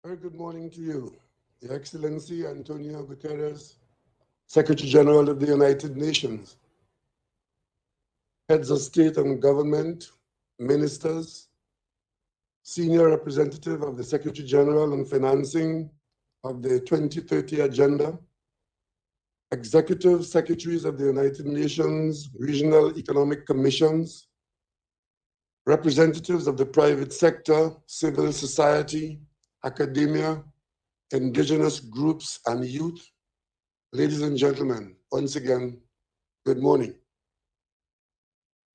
Very good morning to you, Your Excellency Antonio Guterres, Secretary General of the United Nations, heads of state and government, ministers, senior representative of the Secretary General on financing of the 2030 Agenda, executive secretaries of the United Nations Regional Economic Commissions, representatives of the private sector, civil society, academia, indigenous groups, and youth. Ladies and gentlemen, once again, good morning.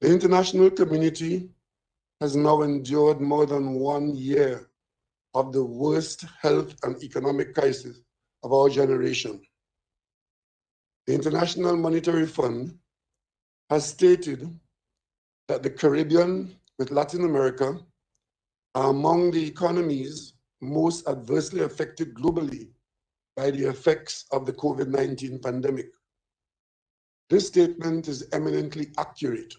The international community has now endured more than 1 year of the worst health and economic crisis of our generation. The International Monetary Fund has stated that the Caribbean with Latin America are among the economies most adversely affected globally by the effects of the COVID-19 pandemic. This statement is eminently accurate,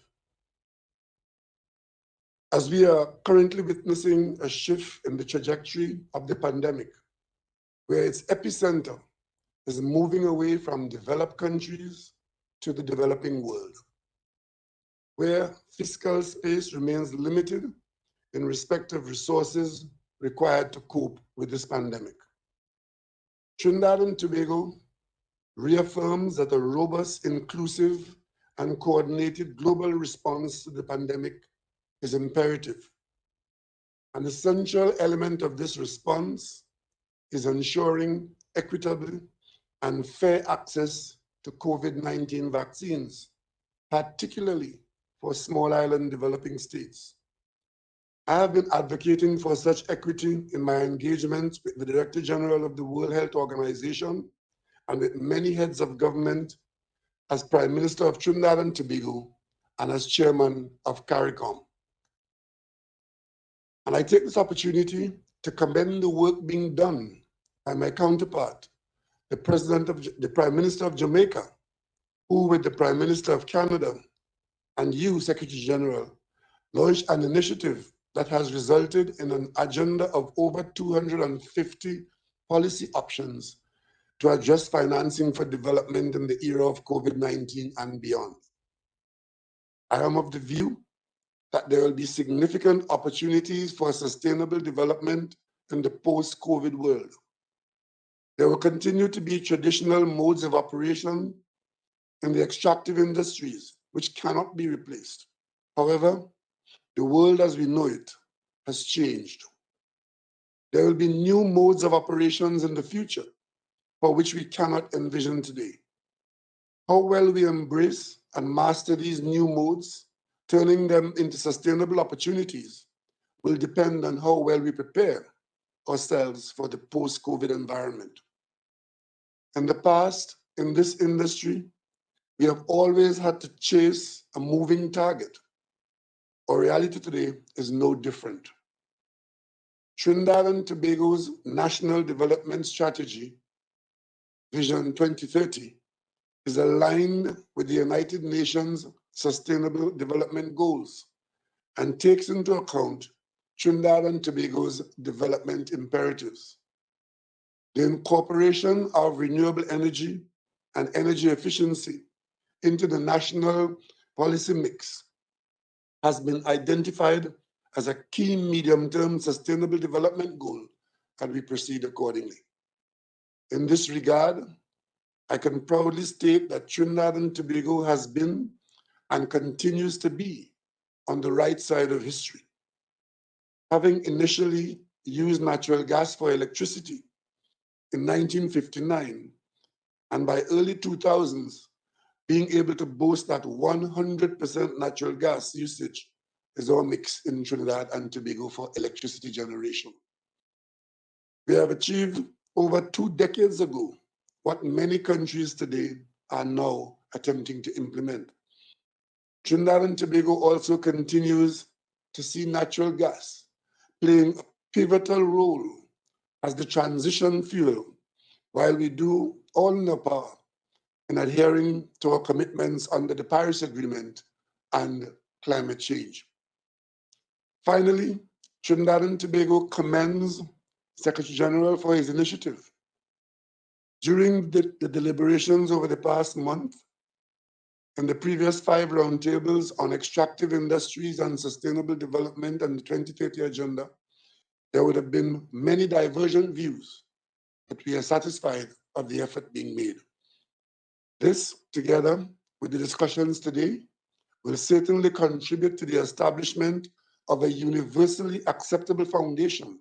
as we are currently witnessing a shift in the trajectory of the pandemic, where its epicenter is moving away from developed countries to the developing world, where fiscal space remains limited in respect of resources required to cope with this pandemic. Trinidad and Tobago reaffirms that a robust, inclusive, and coordinated global response to the pandemic is imperative. An essential element of this response is ensuring equitable and fair access to COVID-19 vaccines, particularly for small island developing states. I have been advocating for such equity in my engagement with the Director General of the World Health Organization and with many heads of government as Prime Minister of Trinidad and Tobago and as Chairman of CARICOM. And I take this opportunity to commend the work being done by my counterpart, the Prime Minister of Jamaica, who with the Prime Minister of Canada and you, Secretary General, launched an initiative that has resulted in an agenda of over 250 policy options to address financing for development in the era of COVID-19 and beyond. I am of the view that there will be significant opportunities for sustainable development in the post-COVID world. There will continue to be traditional modes of operation in the extractive industries, which cannot be replaced. However, the world as we know it has changed. There will be new modes of operations in the future for which we cannot envision today. How well we embrace and master these new modes, turning them into sustainable opportunities, will depend on how well we prepare ourselves for the post-COVID environment. In the past, in this industry, we have always had to chase a moving target. Our reality today is no different. Trinidad and Tobago's National Development Strategy, Vision 2030, is aligned with the United Nations Sustainable Development Goals and takes into account Trinidad and Tobago's development imperatives. The incorporation of renewable energy and energy efficiency into the national policy mix has been identified as a key medium-term sustainable development goal, and we proceed accordingly. In this regard, I can proudly state that Trinidad and Tobago has been and continues to be on the right side of history. Having initially used natural gas for electricity in 1959, and by early 2000s, being able to boast that 100% natural gas usage is our mix in Trinidad and Tobago for electricity generation. We have achieved over 2 decades ago what many countries today are now attempting to implement. Trinidad and Tobago also continues to see natural gas playing a pivotal role as the transition fuel, while we do all in our power in adhering to our commitments under the Paris Agreement and climate change. Finally, Trinidad and Tobago commends Secretary General, for his initiative. During the deliberations over the past month, and the previous 5 roundtables on extractive industries and sustainable development and the 2030 agenda, there would have been many divergent views, but we are satisfied of the effort being made. This, together with the discussions today, will certainly contribute to the establishment of a universally acceptable foundation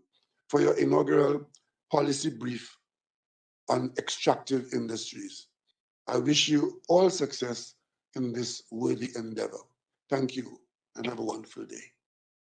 for your inaugural policy brief on extractive industries. I wish you all success in this worthy endeavor. Thank you and have a wonderful day.